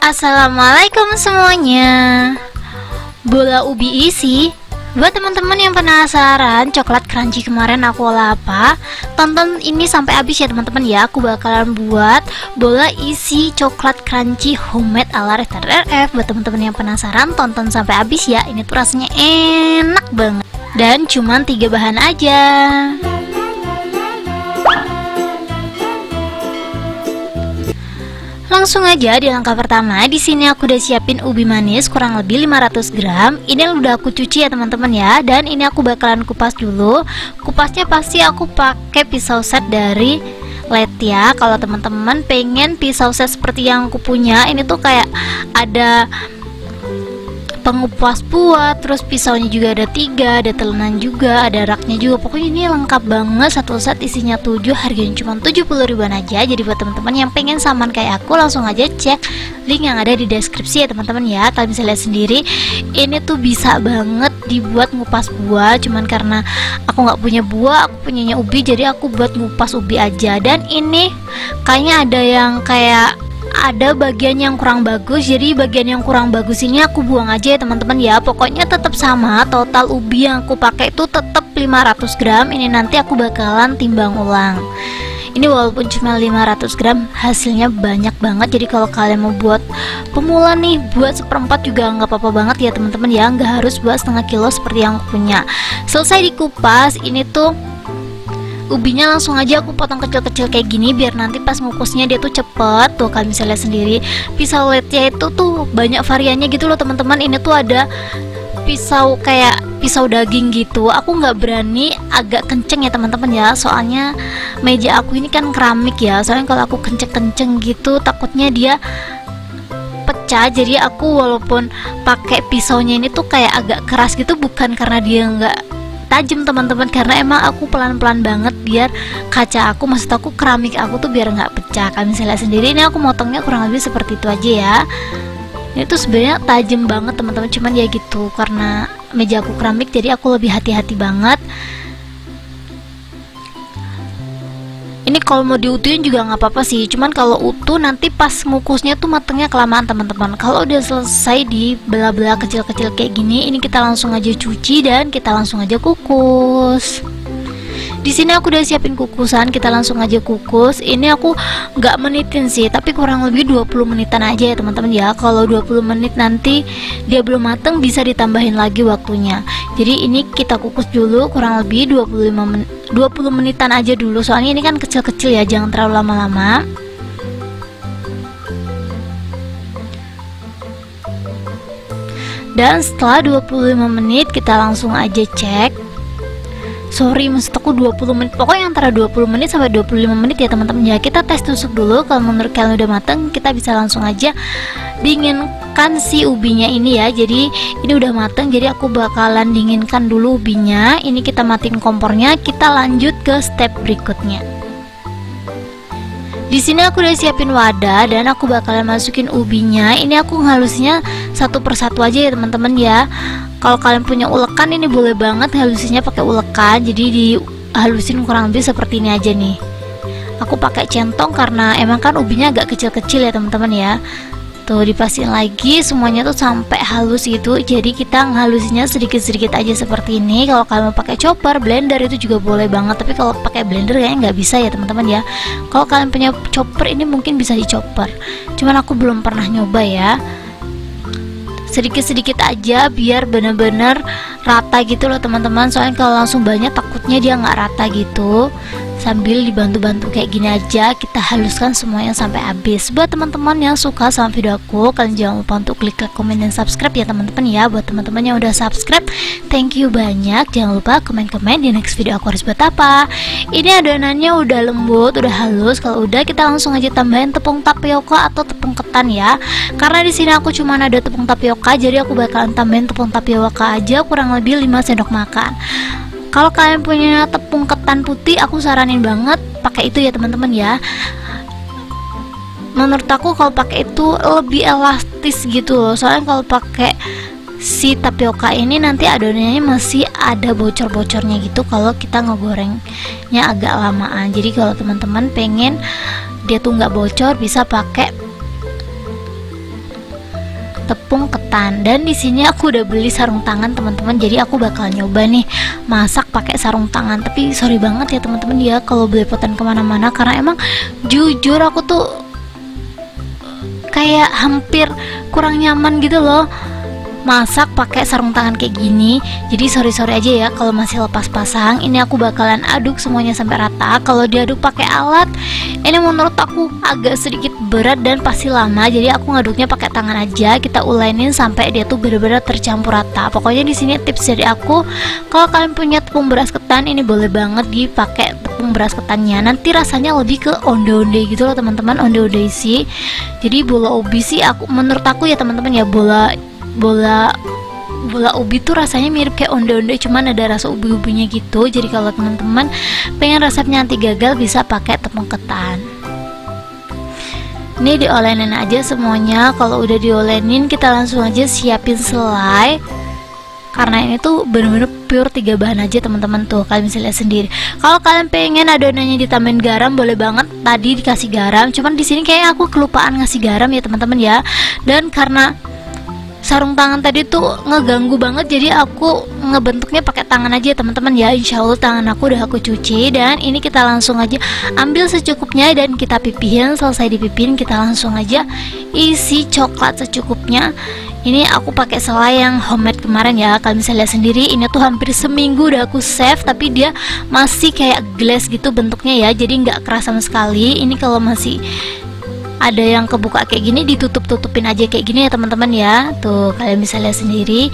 Assalamualaikum semuanya. Bola ubi isi. Buat teman-teman yang penasaran coklat crunchy kemarin aku olah apa, tonton ini sampai habis ya teman-teman ya. Aku bakalan buat bola isi coklat crunchy homemade ala Rester RF. Buat teman-teman yang penasaran tonton sampai habis ya. Ini tuh rasanya enak banget dan cuman 3 bahan aja. Langsung aja di langkah pertama. Di sini aku udah siapin ubi manis kurang lebih 500 gram. Ini udah aku cuci ya teman-teman ya. Dan ini aku bakalan kupas dulu. Kupasnya pasti aku pakai pisau set dari Letia. Kalau teman-teman pengen pisau set seperti yang aku punya, ini tuh kayak ada pengupas buat, terus pisaunya juga ada 3, ada telenan juga, ada raknya juga. Pokoknya ini lengkap banget, satu set isinya 7, harganya cuma 70 ribuan aja. Jadi buat teman-teman yang pengen saman kayak aku, langsung aja cek link yang ada di deskripsi ya teman-teman ya. Kalian bisa lihat sendiri, ini tuh bisa banget dibuat ngupas buah. Cuman karena aku nggak punya buah, aku punyanya ubi, jadi aku buat ngupas ubi aja. Dan ini kayaknya ada yang kayak ada bagian yang kurang bagus, jadi bagian yang kurang bagus ini aku buang aja ya teman-teman ya. Pokoknya tetap sama, total ubi yang aku pakai itu tetap 500 gram. Ini nanti aku bakalan timbang ulang. Ini walaupun cuma 500 gram, hasilnya banyak banget. Jadi kalau kalian mau buat pemula nih, buat seperempat juga nggak apa-apa banget ya teman-teman ya. Nggak harus buat setengah kilo seperti yang aku punya. Selesai dikupas, ini tuh ubinya langsung aja aku potong kecil-kecil kayak gini, biar nanti pas ngukusnya dia tuh cepet. Tuh kalian bisa lihat sendiri, pisau Letia itu tuh banyak variannya gitu loh teman-teman. Ini tuh ada pisau kayak pisau daging gitu. Aku nggak berani agak kenceng ya teman-teman ya, soalnya meja aku ini kan keramik ya. Soalnya kalau aku kenceng-kenceng gitu takutnya dia pecah. Jadi aku walaupun pakai pisaunya ini tuh kayak agak keras gitu, bukan karena dia nggak tajam teman-teman, karena emang aku pelan-pelan banget biar kaca aku, maksud aku keramik aku tuh biar nggak pecah. Kalian bisa lihat sendiri, ini aku motongnya kurang lebih seperti itu aja ya. Ini tuh sebenarnya tajam banget teman-teman, cuman ya gitu karena meja aku keramik jadi aku lebih hati-hati banget. Ini kalau mau diutuhin juga nggak apa-apa sih, cuman kalau utuh nanti pas ngukusnya tuh matengnya kelamaan teman-teman. Kalau udah selesai di belah-belah kecil-kecil kayak gini, ini kita langsung aja cuci dan kita langsung aja kukus. Di sini aku udah siapin kukusan, kita langsung aja kukus. Ini aku nggak menitin sih, tapi kurang lebih 20 menitan aja ya teman-teman ya. Kalau 20 menit nanti dia belum mateng, bisa ditambahin lagi waktunya. Jadi ini kita kukus dulu kurang lebih 20 menitan aja dulu, soalnya ini kan kecil-kecil ya, jangan terlalu lama-lama. Dan setelah 25 menit kita langsung aja cek. Sorry, maksud aku 20 menit, pokoknya antara 20 menit sampai 25 menit ya teman-teman ya. Kita tes tusuk dulu, kalau menurut kalian udah mateng, kita bisa langsung aja dinginkan si ubinya ini ya. Jadi ini udah mateng, jadi aku bakalan dinginkan dulu ubinya. Ini kita matiin kompornya, kita lanjut ke step berikutnya. Di sini aku udah siapin wadah dan aku bakalan masukin ubinya. Ini aku ngalusinnya satu persatu aja ya teman-teman ya. Kalau kalian punya ulekan, ini boleh banget halusinnya pakai ulekan. Jadi dihalusin kurang lebih seperti ini aja nih. Aku pakai centong karena emang kan ubinya agak kecil-kecil ya teman-teman ya. Tuh dipastiin lagi semuanya tuh sampai halus gitu. Jadi kita ngehalusinnya sedikit-sedikit aja seperti ini. Kalau kalian mau pakai chopper, blender itu juga boleh banget. Tapi kalau pakai blender kayaknya nggak bisa ya teman-teman ya. Kalau kalian punya chopper ini mungkin bisa dichopper. Cuman aku belum pernah nyoba ya. Sedikit-sedikit aja biar bener-bener rata gitu loh teman-teman. Soalnya kalau langsung banyak takutnya dia nggak rata gitu. Sambil dibantu-bantu kayak gini aja, kita haluskan semuanya sampai habis. Buat teman-teman yang suka sama video aku, kalian jangan lupa untuk klik like, komen, dan subscribe ya teman-teman ya. Buat teman-teman yang udah subscribe, thank you banyak. Jangan lupa komen-komen di next video aku harus buat apa. Ini adonannya udah lembut, udah halus. Kalau udah, kita langsung aja tambahin tepung tapioka atau tepung ketan ya. Karena di sini aku cuma ada tepung tapioka, jadi aku bakalan tambahin tepung tapioka aja kurang lebih 5 sendok makan. Kalau kalian punya tepung ketan putih, aku saranin banget pakai itu ya teman-teman ya. Menurut aku kalau pakai itu lebih elastis gitu loh. Soalnya kalau pakai si tapioka ini nanti adonannya masih ada bocor-bocornya gitu kalau kita ngegorengnya agak lamaan. Jadi kalau teman-teman pengen dia tuh nggak bocor, bisa pakai tepung ketan. Dan di sini aku udah beli sarung tangan teman-teman, jadi aku bakal nyoba nih masak pakai sarung tangan. Tapi sorry banget ya teman-teman ya kalau belepotan kemana-mana, karena emang jujur aku tuh kayak hampir kurang nyaman gitu loh masak pakai sarung tangan kayak gini. Jadi sorry aja ya kalau masih lepas pasang. Ini aku bakalan aduk semuanya sampai rata. Kalau diaduk pakai alat, ini menurut aku agak sedikit berat dan pasti lama. Jadi aku ngaduknya pakai tangan aja. Kita ulenin sampai dia tuh benar-benar tercampur rata. Pokoknya di sini tips dari aku, kalau kalian punya tepung beras ketan, ini boleh banget dipakai tepung beras ketannya. Nanti rasanya lebih ke onde-onde gitu loh teman-teman, onde-onde isi. Jadi bola ubi sih menurut aku ya teman-teman ya, bola ubi tuh rasanya mirip kayak onde-onde, cuman ada rasa ubi-ubinya gitu. Jadi kalau teman-teman pengen resepnya anti gagal, bisa pakai tepung ketan. Ini diolenin aja semuanya. Kalau udah diolenin, kita langsung aja siapin selai, karena ini tuh bener-bener pure 3 bahan aja teman-teman. Tuh kalian bisa lihat sendiri. Kalau kalian pengen adonannya ditambahin garam, boleh banget tadi dikasih garam, cuman di sini kayak aku kelupaan ngasih garam ya teman-teman ya. Dan karena sarung tangan tadi tuh ngeganggu banget, jadi aku ngebentuknya pakai tangan aja teman-teman ya. Insya Allah tangan aku udah aku cuci, dan ini kita langsung aja ambil secukupnya dan kita pipihin. Selesai dipipihin, kita langsung aja isi coklat secukupnya. Ini aku pakai selai yang homemade kemarin ya, kalian bisa lihat sendiri. Ini tuh hampir seminggu udah aku save, tapi dia masih kayak glass gitu bentuknya ya, jadi nggak keras sama sekali. Ini kalau masih ada yang kebuka kayak gini, ditutup-tutupin aja kayak gini ya teman-teman ya. Tuh kalian bisa lihat sendiri.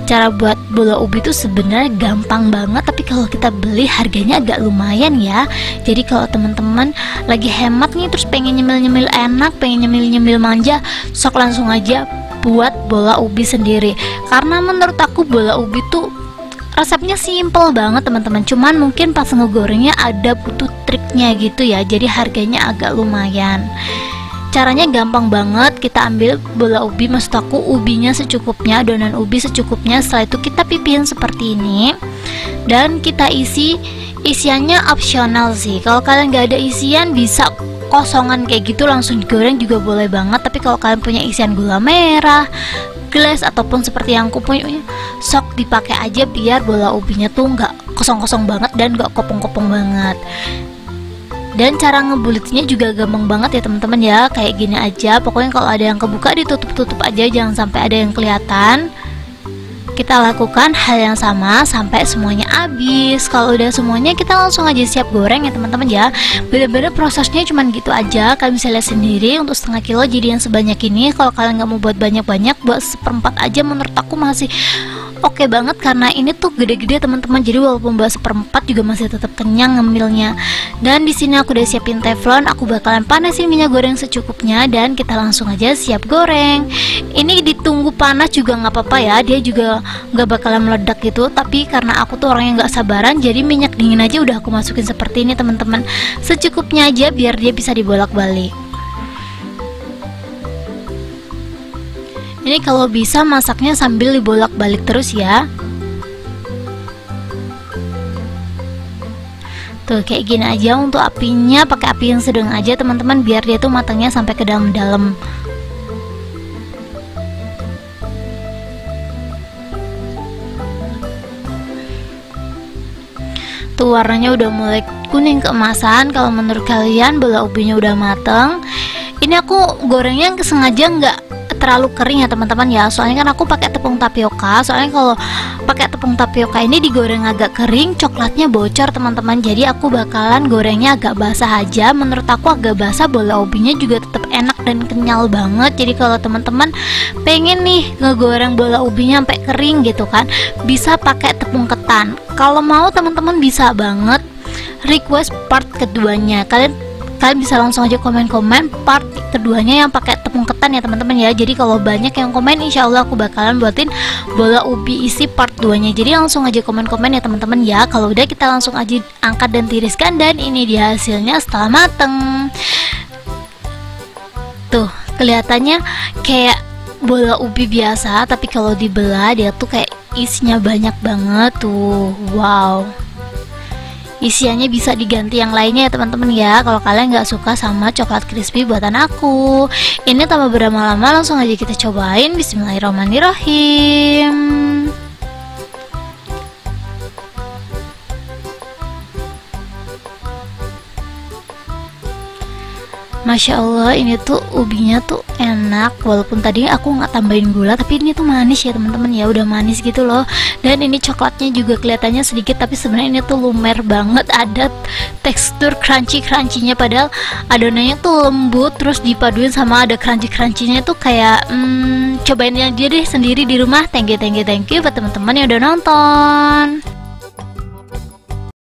Cara buat bola ubi itu sebenarnya gampang banget, tapi kalau kita beli harganya agak lumayan ya. Jadi kalau teman-teman lagi hemat nih, terus pengen nyemil-nyemil enak, pengen nyemil-nyemil manja, sok langsung aja buat bola ubi sendiri. Karena menurut aku bola ubi tuh resepnya simple banget teman-teman, cuman mungkin pas ngegorengnya ada butuh triknya gitu ya. Jadi harganya agak lumayan. Caranya gampang banget. Kita ambil bola ubi, maksud aku ubinya secukupnya, adonan ubi secukupnya. Setelah itu kita pipihin seperti ini, dan kita isiannya opsional sih. Kalau kalian gak ada isian, bisa kosongan kayak gitu langsung digoreng juga boleh banget. Tapi kalau kalian punya isian gula merah, glass, ataupun seperti yang aku punya, sok dipakai aja biar bola ubinya tuh nggak kosong-kosong banget dan nggak kopong-kopong banget. Dan cara ngebulitnya juga gampang banget ya teman-teman ya, kayak gini aja. Pokoknya kalau ada yang kebuka, ditutup-tutup aja, jangan sampai ada yang kelihatan. Kita lakukan hal yang sama sampai semuanya habis. Kalau udah semuanya, kita langsung aja siap goreng ya teman-teman ya. Bener-bener prosesnya cuman gitu aja. Kalian bisa lihat sendiri, untuk setengah kilo jadi yang sebanyak ini. Kalau kalian nggak mau buat banyak-banyak, buat seperempat aja menurut aku masih oke banget, karena ini tuh gede-gede teman-teman. Jadi walaupun buat seperempat juga masih tetap kenyang ngemilnya. Dan di sini aku udah siapin teflon. Aku bakalan panasin minyak goreng secukupnya, dan kita langsung aja siap goreng. Ini ditunggu panas juga nggak apa-apa ya, dia juga nggak bakalan meledak gitu. Tapi karena aku tuh orang yang nggak sabaran, jadi minyak dingin aja udah aku masukin seperti ini teman-teman, secukupnya aja biar dia bisa dibolak-balik. Ini kalau bisa masaknya sambil dibolak-balik terus ya. Tuh kayak gini aja. Untuk apinya pakai api yang sedang aja teman-teman, biar dia tuh matangnya sampai ke dalam-dalam. Tuh warnanya udah mulai kuning keemasan. Kalau menurut kalian bola ubinya udah mateng. Ini aku gorengnya sengaja nggak terlalu kering ya teman-teman ya, soalnya kan aku pakai tepung tapioka. Soalnya kalau pakai tepung tapioka ini digoreng agak kering, coklatnya bocor teman-teman. Jadi aku bakalan gorengnya agak basah aja. Menurut aku agak basah, bola ubinya juga tetap enak dan kenyal banget. Jadi kalau teman-teman pengen nih ngegoreng bola ubinya sampai kering gitu kan, bisa pakai tepung ketan. Kalau mau teman-teman bisa banget request part keduanya. Kalian bisa langsung aja komen-komen part keduanya yang pakai tepung ketan ya teman-teman ya. Jadi kalau banyak yang komen, insya Allah aku bakalan buatin bola ubi isi part 2-nya. Jadi langsung aja komen-komen ya teman-teman ya. Kalau udah, kita langsung aja angkat dan tiriskan, dan ini dia hasilnya setelah mateng. Tuh kelihatannya kayak bola ubi biasa, tapi kalau dibelah dia tuh kayak isinya banyak banget tuh. Wow, isiannya bisa diganti yang lainnya ya teman-teman ya, kalau kalian nggak suka sama coklat crispy buatan aku. Ini tanpa berlama-lama langsung aja kita cobain. Bismillahirrahmanirrahim. Masya Allah, ini tuh ubinya tuh enak. Walaupun tadi aku nggak tambahin gula, tapi ini tuh manis ya teman-teman ya, udah manis gitu loh. Dan ini coklatnya juga kelihatannya sedikit, tapi sebenarnya ini tuh lumer banget. Ada tekstur crunchy-crunchynya, padahal adonannya tuh lembut, terus dipaduin sama ada crunchy-crunchynya tuh kayak cobain aja deh sendiri di rumah. Thank you buat teman-teman yang udah nonton.